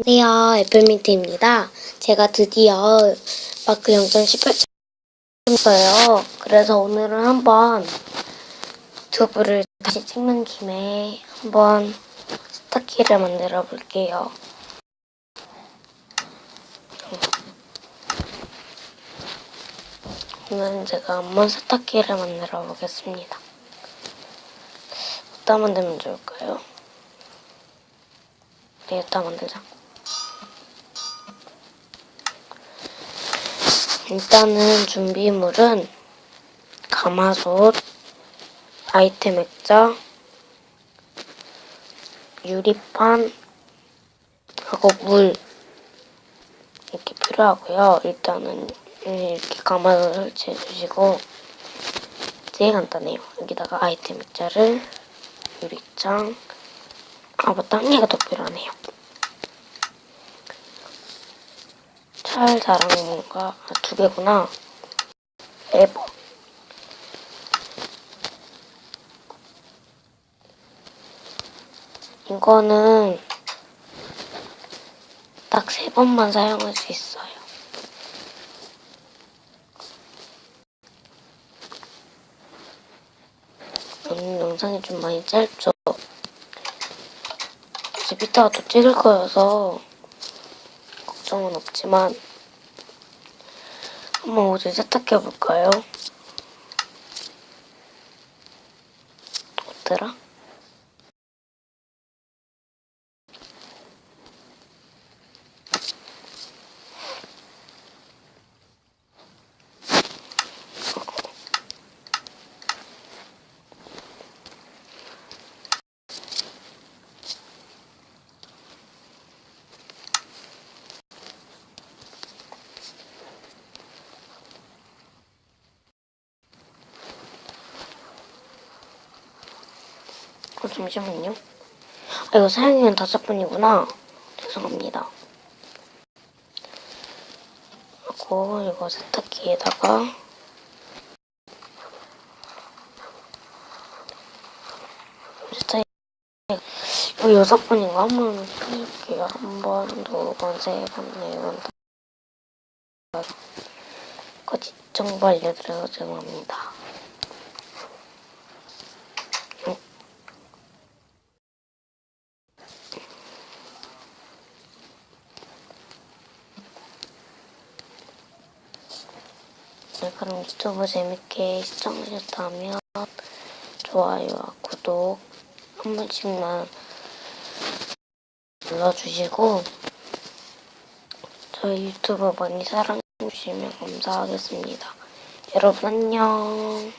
안녕하세요, 애플민트입니다. 제가 드디어 마크 0.18점 했어요. 그래서 오늘은 한번 유튜브를 다시 찍는 김에 한번 스타키를 만들어 볼게요. 오늘은 제가 한번 스타키를 만들어 보겠습니다. 어디다 만들면 좋을까요? 네, 여기다 만들자. 일단은 준비물은 가마솥, 아이템 액자, 유리판 하고 물 이렇게 필요하고요. 일단은 이렇게 가마솥 설치해 주시고 되게 간단해요. 여기다가 아이템 액자를 유리창 맞다, 한 개가 더 필요하네요. 찰 자랑문가 두 개구나. 레버. 이거는 딱 3번만 사용할 수 있어요. 오늘 영상이 좀 많이 짧죠? 이제 이따가 또 찍을 거여서 걱정은 없지만 한번 옷을 세탁해볼까요? 어때라? 잠시만요. 이거 사용기간 5번이구나. 죄송합니다. 하고 이거 세탁기에다가 세탁기 이거 6번인가? 한번 펴볼게요. 1번, 2번, 3번, 4번, 까지 정보 알려드려서 죄송합니다. 네, 그럼 유튜브 재밌게 시청하셨다면 좋아요와 구독 한 번씩만 눌러주시고 저희 유튜브 많이 사랑해주시면 감사하겠습니다. 여러분 안녕.